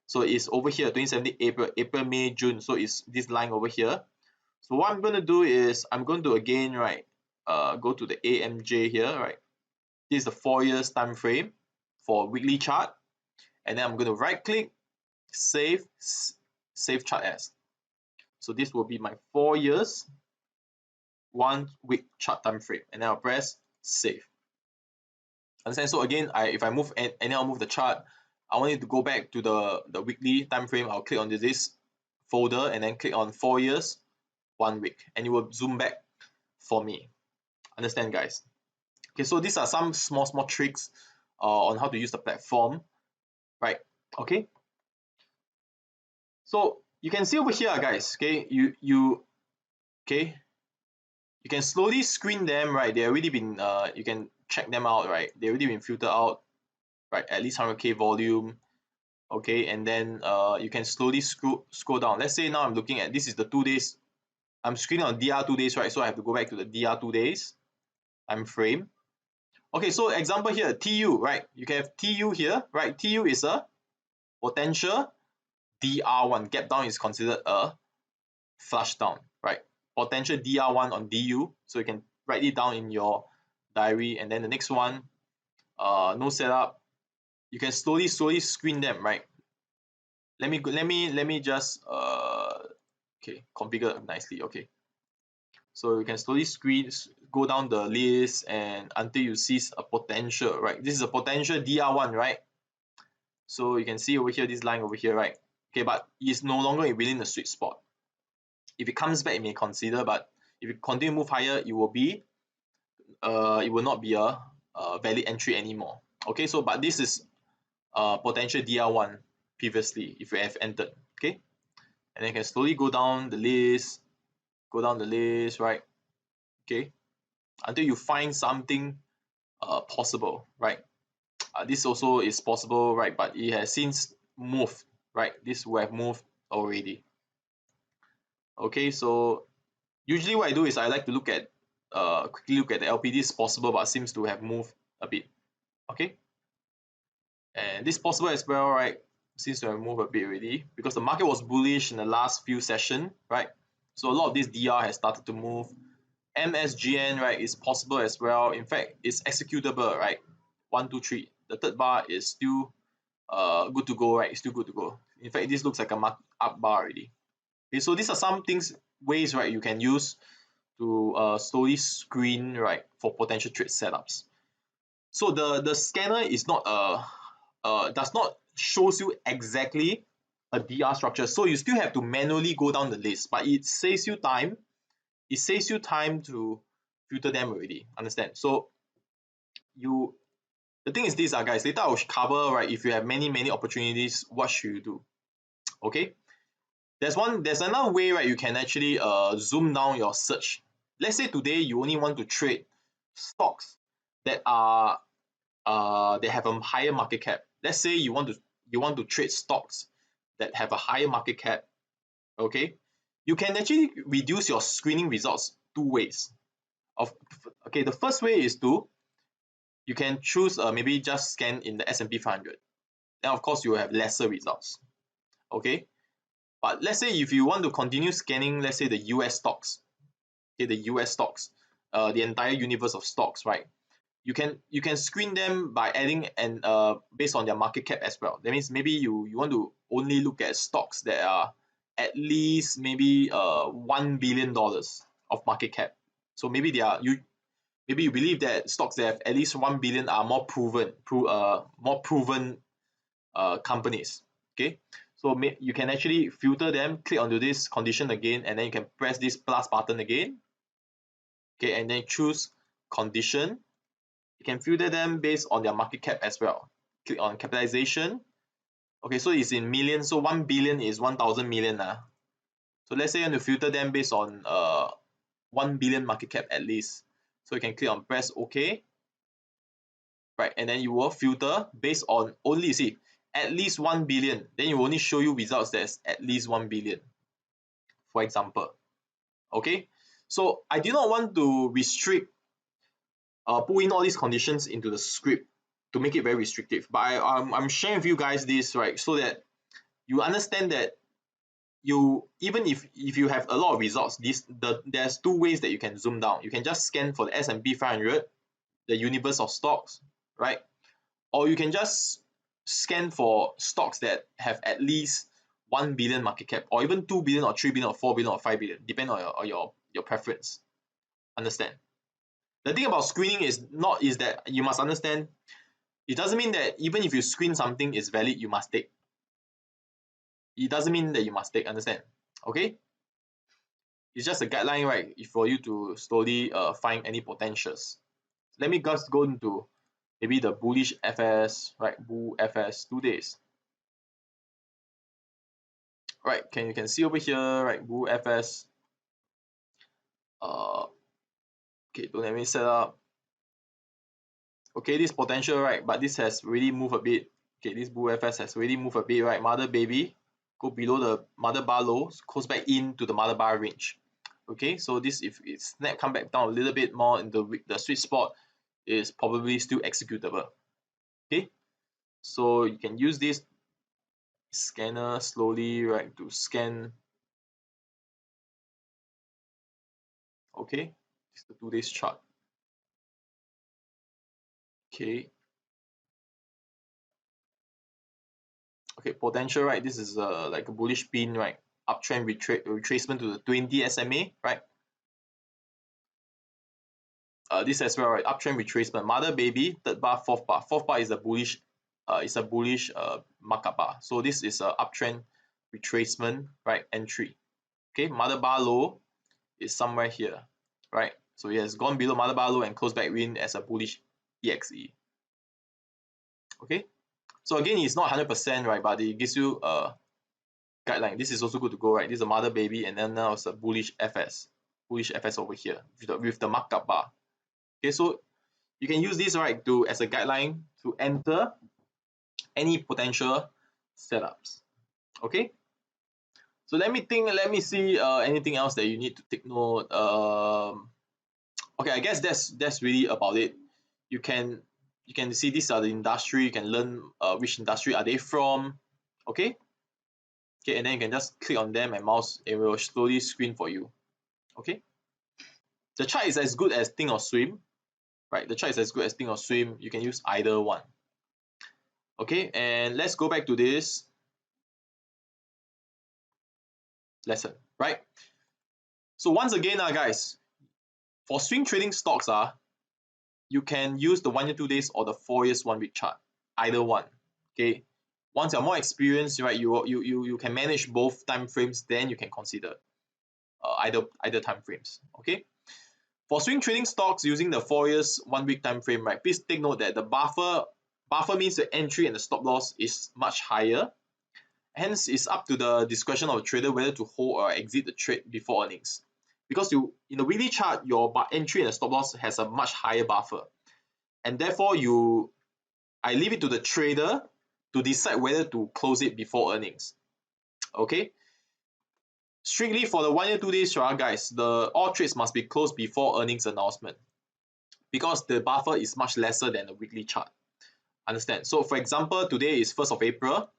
So it's over here, 2017 April, May, June. So it's this line over here. So what I'm going to do is I'm going to again, right, go to the AMJ here, right? This is the 4 years time frame for weekly chart, and then I'm going to right click, save chart as. So this will be my 4 years 1 week chart time frame, and then I'll press save. Understand? So again, if I move and I'll move the chart, I want it to go back to the weekly time frame. I'll click on this folder and then click on 4 years 1 week, and it will zoom back for me. Understand, guys? Okay, so these are some small tricks on how to use the platform, right? Okay, so you can see over here, guys. Okay, you can slowly screen them, right? They already been you can check them out, right? They already been filtered out, right? At least 100k volume. Okay, and then you can slowly scroll down. Let's say now I'm looking at this is the 2 days. I'm screening on DR 2 days, right? So I have to go back to the DR 2 days time frame. Okay, so example here, TU, right? You can have TU here, right? TU is a potential DR1. Gap down is considered a flush down, right? Potential DR1 on DU. So you can write it down in your diary. And then the next one, no setup. You can slowly screen them, right? Let me just okay, configure nicely. Okay, so you can slowly go down the list and until you see a potential, right? This is a potential DR1, right? So you can see over here, this line over here, right? Okay, but it's no longer within the sweet spot. If it comes back, it may consider, but if it continue to move higher, it will not be a valid entry anymore. Okay, so but this is potential DR1 previously if you have entered. Okay, and then you can slowly go down the list, right? Okay, until you find something possible, right? This also is possible, right? But it has since moved, right? This will have moved already. Okay, so usually what I do is I like to look at quickly look at the LP. This is possible, but seems to have moved a bit. Okay, and this possible as well, right? Seems to have moved a bit already because the market was bullish in the last few session, right? So a lot of this DR has started to move. MSGN, right, is possible as well. In fact, it's executable, right? 1, 2, 3. The third bar is still good to go, right? It's still good to go. In fact, this looks like a mark up bar already. Okay, so these are some ways, right, you can use to slowly screen, right, for potential trade setups. So the scanner is not does not shows you exactly a DR structure. So you still have to manually go down the list, but it saves you time. It saves you time to filter them already. Understand? So you the thing is this, guys. Later I will cover, right, if you have many opportunities, what should you do? Okay. There's another way, right, you can actually zoom down your search. Let's say today you only want to trade stocks that are they have a higher market cap. Let's say you want to trade stocks that have a higher market cap. Okay, you can actually reduce your screening results two ways. Of okay, the first way is to you can choose maybe just scan in the S&P 500. Then of course you will have lesser results. Okay, but let's say if you want to continue scanning, let's say the US stocks, okay, the US stocks, the entire universe of stocks, right? You can screen them by adding and based on their market cap as well. That means maybe you want to only look at stocks that are at least maybe $1 billion of market cap. So maybe maybe you believe that stocks that have at least 1 billion are more proven companies. Okay, so you can actually filter them, click onto this condition again, and then you can press this plus button again. Okay, and then choose condition. You can filter them based on their market cap as well. Click on capitalization. Okay, so it's in millions. So 1 billion is 1,000 million. So let's say you want to filter them based on 1 billion market cap at least. So you can click on press OK. Right, and then you will filter based on only, see, at least 1 billion. Then you will only show you results that's at least 1 billion, for example. Okay, so I do not want to restrict put in all these conditions into the script to make it very restrictive. But I'm sharing with you guys this, right, so that you understand that you even if you have a lot of results, there's two ways that you can zoom down. You can just scan for the S&P 500, the universe of stocks, right? Or you can just scan for stocks that have at least 1 billion market cap, or even 2 billion or 3 billion or 4 billion or 5 billion, depending on your preference. Understand? The thing about screening is that you must understand, it doesn't mean that even if you screen something is valid, you must take. It doesn't mean that you must take, understand? Okay? It's just a guideline, right, for you to slowly find any potentials. Let me just go into maybe the bullish FS, right? Bull FS 2 days. Right, you can see over here, right? Bull FS. Okay, don't let me set up. Okay, this potential, right? But this has really moved a bit. Okay, this Bull FS has really moved a bit, right? Mother baby, go below the mother bar low, goes back into the mother bar range. Okay, so this, if it snap come back down a little bit more in the sweet spot, is probably still executable. Okay, so you can use this scanner slowly, right, to scan. Okay, it's the 2 days chart. Okay, okay, potential, right? This is like a bullish pin, right? Uptrend retracement to the 20 SMA, right? This as well, right? Uptrend retracement, mother baby, third bar, fourth bar. Fourth bar is a bullish, markup bar. So this is a uptrend retracement, right? Entry. Okay, mother bar low is somewhere here, right? So it has gone below mother bar low and closed back in as a bullish EXE. Okay, so again, it's not 100%, right? But it gives you a guideline. This is also good to go, right? This is a mother baby, and then now it's a bullish FS over here with the markup bar. Okay, so you can use this, right, to as a guideline to enter any potential setups. Okay, so let me think, let me see anything else that you need to take note. Okay, I guess that's really about it. You can you can see these are the industry, you can learn which industry are they from. Okay, okay, and then you can just click on them and mouse, it will slowly screen for you. Okay, the chart is as good as think or swim, right? The chart is as good as think or swim, you can use either one. Okay, and let's go back to this lesson, right? So once again, guys, for swing trading stocks, you can use the 1 year 2 days or the 4 years 1 week chart, either one. Okay, once you're more experienced, right, you can manage both time frames, then you can consider either time frames. Okay, for swing trading stocks using the 4 years 1 week time frame, right, please take note that the buffer means the entry and the stop loss is much higher. Hence, it's up to the discretion of the trader whether to hold or exit the trade before earnings. Because you in the weekly chart, your entry and the stop loss has a much higher buffer, and therefore I leave it to the trader to decide whether to close it before earnings. Okay. Strictly for the 1 year 2 days chart, guys, the all trades must be closed before earnings announcement because the buffer is much lesser than the weekly chart. Understand? So for example, today is 1st of April,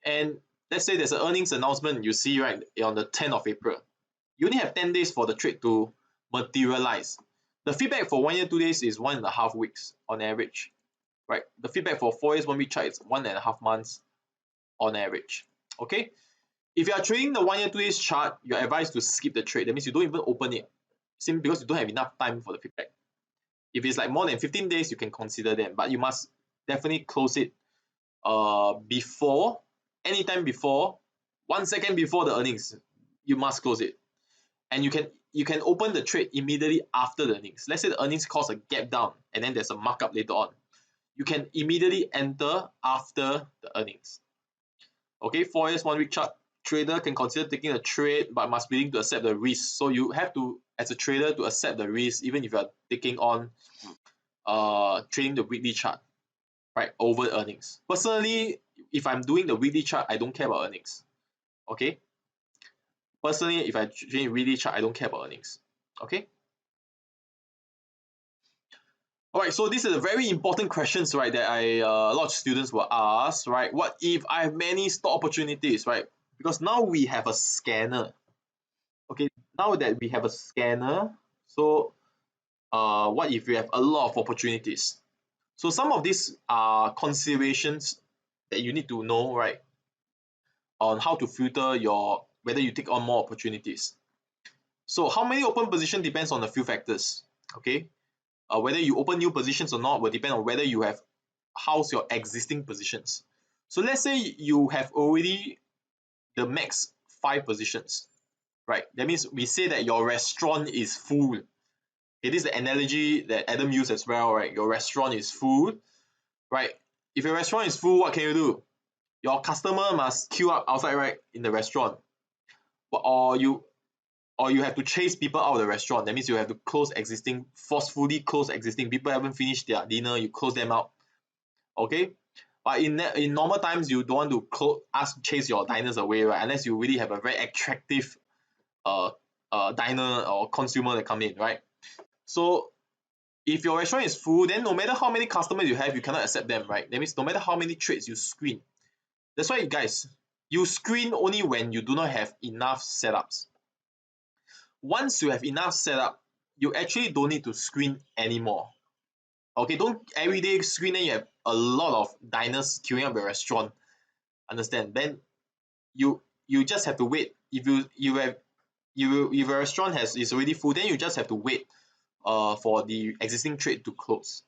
and let's say there's an earnings announcement you see right on the 10th of April. You only have 10 days for the trade to materialize. The feedback for 1 year 2 days is 1.5 weeks on average, right? The feedback for 4 years 1 week chart is 1.5 months on average. Okay, if you are trading the 1 year 2 days chart, you're advised to skip the trade. That means you don't even open it, simply because you don't have enough time for the feedback. If it's like more than 15 days, you can consider them, but you must definitely close it before, anytime before, 1 second before the earnings, you must close it. And you can open the trade immediately after the earnings. Let's say the earnings cause a gap down and then there's a markup later on. You can immediately enter after the earnings. Okay, 4 years 1 week chart, trader can consider taking a trade but must be willing to accept the risk. So you have to, as a trader, to accept the risk even if you are taking on trading the weekly chart, right, over earnings. Personally, if I'm doing the weekly chart, I don't care about earnings. Okay, personally, if I trade weekly chart, I don't care about earnings. Okay. All right, so this is a very important questions, right, that a lot of students will ask, right? What if I have many stock opportunities, right? Because now we have a scanner. Okay, now that we have a scanner, so what if we have a lot of opportunities? So some of these are considerations that you need to know, right, on how to filter your whether you take on more opportunities. So how many open position depends on a few factors. Okay, whether you open new positions or not will depend on whether you have how's your existing positions. So let's say you have already the max 5 positions, right? That means we say that your restaurant is full. It is the analogy that Adam used as well, right? Your restaurant is full, right? If your restaurant is full, what can you do? Your customer must queue up outside, right, in the restaurant, or you have to chase people out of the restaurant. That means you have to forcefully close existing. People haven't finished their dinner, you close them out. Okay, but in normal times, you don't want to chase your diners away, right? Unless you really have a very attractive uh, diner or consumer that come in, right? So if your restaurant is full, then no matter how many customers you have, you cannot accept them, right? That means no matter how many trades you screen. That's why, guys, you screen only when you do not have enough setups. Once you have enough setup, you actually don't need to screen anymore. Okay, don't everyday screen, then you have a lot of diners queuing up your restaurant. Understand? Then you just have to wait. If your restaurant is already full, then you just have to wait for the existing trade to close.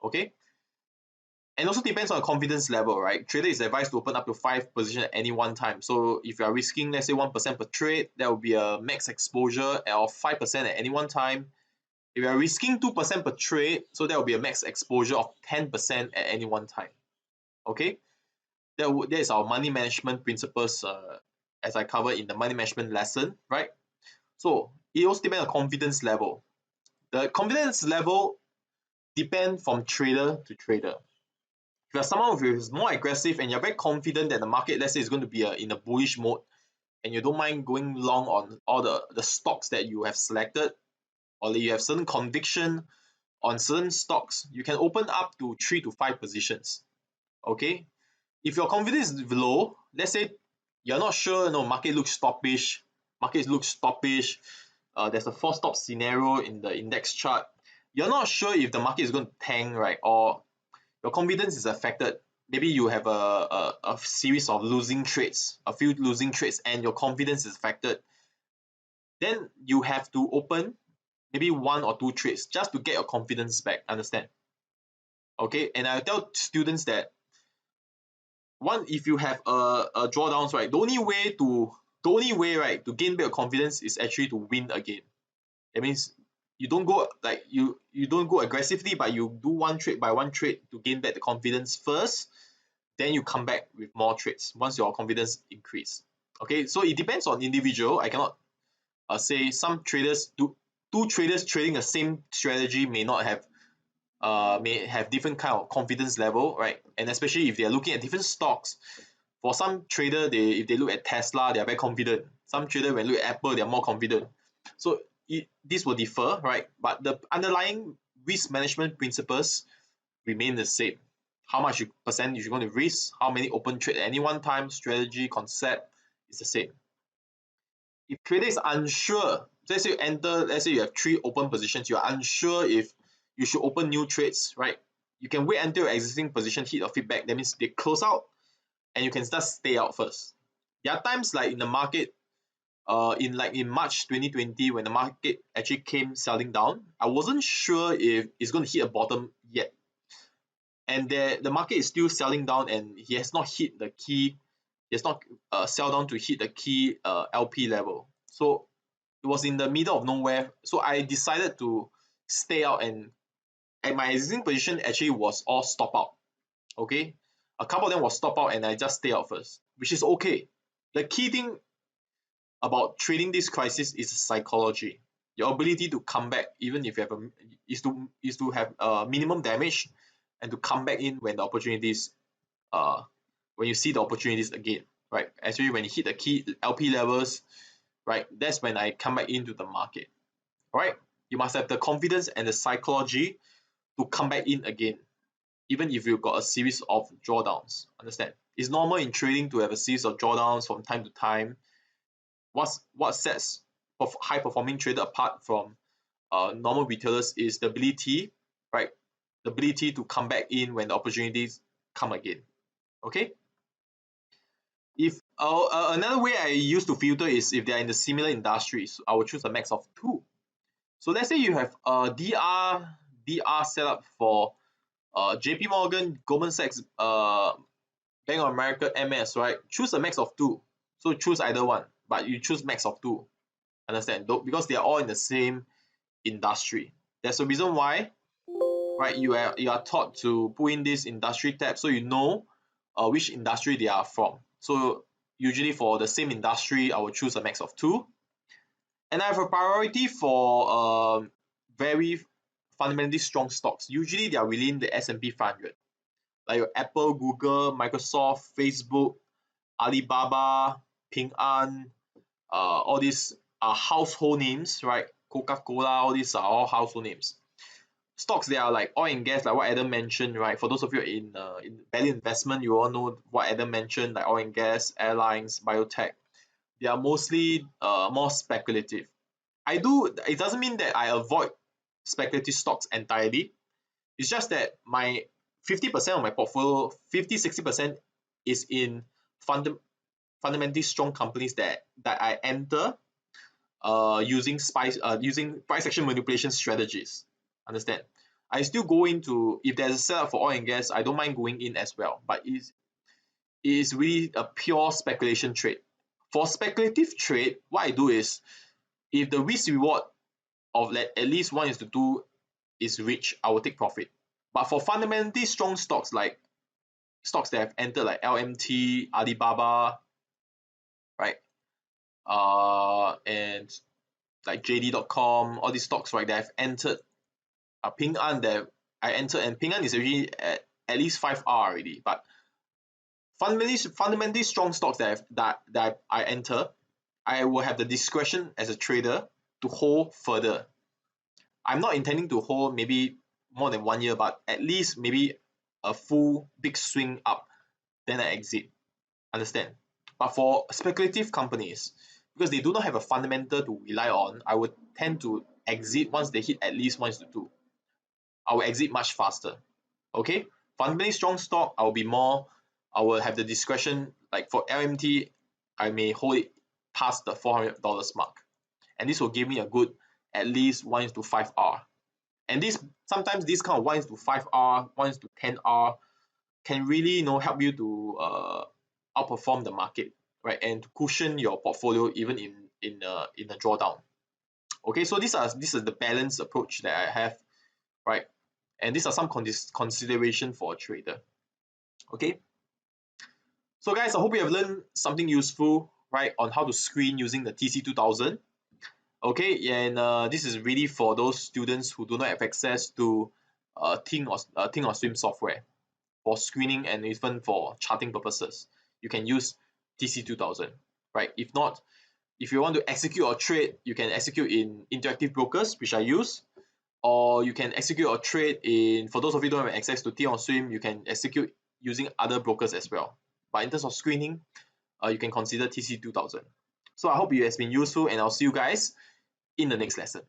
Okay, and also depends on the confidence level, right? Trader is advised to open up to 5 positions at any one time. So if you are risking, let's say 1% per trade, that will be a max exposure of 5% at any one time. If you are risking 2% per trade, so that will be a max exposure of 10% at any one time. Okay, that is our money management principles, as I covered in the money management lesson, right? So it also depends on confidence level. The confidence level depend from trader to trader. If you're someone who is more aggressive and you're very confident that the market, let's say, is going to be in a bullish mode, and you don't mind going long on all the stocks that you have selected, or you have certain conviction on certain stocks, you can open up to 3 to 5 positions. Okay, if your confidence is low, let's say you're not sure, market looks stoppish, there's a forced stop scenario in the index chart, you're not sure if the market is going to tank, right? Or your confidence is affected. Maybe you have a series of losing trades, a few losing trades, and your confidence is affected. Then you have to open maybe 1 or 2 trades just to get your confidence back. Understand? Okay, and I tell students that if you have a drawdowns, right, the only way, right, to gain back your confidence is actually to win again. That means you don't go like you don't go aggressively, but you do one trade by one trade to gain back the confidence first. Then you come back with more trades once your confidence increase. Okay, so it depends on individual. I cannot say some traders two traders trading the same strategy may have different kind of confidence level, right? And especially if they are looking at different stocks. For some trader, if they look at Tesla, they are very confident. Some trader, when look at Apple, they are more confident. So this will differ, right? But the underlying risk management principles remain the same. How much percent you're going to risk, how many open trade at any one time, strategy, concept is the same. If trader is unsure, let's say you have 3 open positions, you're unsure if you should open new trades, right? You can wait until your existing position hit a feedback. That means they close out, and you can just stay out first. There are times like in the market, in March 2020, when the market actually came selling down, I wasn't sure if it's going to hit a bottom yet, and the market is still selling down, and he has not hit the key. He has not sell down to hit the key LP level. So it was in the middle of nowhere. So I decided to stay out, and my existing position actually was all stop out. Okay, a couple of them was stop out, and I just stay out first, which is okay. The key thing about trading this crisis is psychology. Your ability to come back, even if you have is to have minimum damage, and to come back in when the opportunities, when you see the opportunities again, right? Actually, when you hit the key LP levels, right, that's when I come back into the market. All right, you must have the confidence and the psychology to come back in again, even if you've got a series of drawdowns. Understand? It's normal in trading to have a series of drawdowns from time to time. What sets high performing trader apart from normal retailers is the ability, right? The ability to come back in when the opportunities come again. Okay. If another way I used to filter is if they are in the similar industries, I will choose a max of 2. So let's say you have a DR set up for JP Morgan, Goldman Sachs, Bank of America, MS, right? Choose a max of 2. So choose either one, but you choose max of 2. Understand? Because they are all in the same industry. There's a reason why, right? You are taught to put in this industry tab so you know which industry they are from. So usually for the same industry, I will choose a max of 2. And I have a priority for very fundamentally strong stocks. Usually they are within the S&P 500, like your Apple, Google, Microsoft, Facebook, Alibaba, Ping An, all these are household names, right? Coca-Cola, all these are all household names. Stocks that are like oil and gas, like what Adam mentioned, right? For those of you in value investment, you all know what Adam mentioned, like oil and gas, airlines, biotech. They are mostly more speculative. It doesn't mean that I avoid speculative stocks entirely. It's just that my 50% of my portfolio, 50-60% is in fundamentally strong companies that I enter using price action manipulation strategies. Understand? I still go into, if there's a setup for oil and gas, I don't mind going in as well. But it is really a pure speculation trade. For speculative trade, what I do is, if the risk reward of at least 1:2 is reached, I will take profit. But for fundamentally strong stocks, like stocks that have entered like LMT, Alibaba, right? And like JD.com, all these stocks, right, that have entered Ping An, that I entered, and Ping An is already at least 5R already. But fundamentally strong stocks that I enter, I will have the discretion as a trader to hold further. I'm not intending to hold maybe more than 1 year, but at least maybe a full big swing up, then I exit. Understand? But for speculative companies, because they do not have a fundamental to rely on, I would tend to exit once they hit at least 1:2. I will exit much faster. Okay? Fundamentally strong stock, I will have the discretion. Like for LMT, I may hold it past the $400 mark. And this will give me a good at least 1:5R. And this sometimes this kind of 1:5R, 1:10R can really help you to outperform the market, right? And to cushion your portfolio even in a drawdown. Okay, so this is the balanced approach that I have, right? And these are some consideration for a trader. Okay, so guys, I hope you have learned something useful, right, on how to screen using the TC2000. Okay, and this is really for those students who do not have access to Think or Swim software for screening and even for charting purposes. You can use TC2000, right? If not, if you want to execute or trade, you can execute in Interactive Brokers, which I use, or you can execute or trade in, for those of you who don't have access to Think or Swim, you can execute using other brokers as well. But in terms of screening, you can consider TC2000. So I hope it has been useful, and I'll see you guys in the next lesson.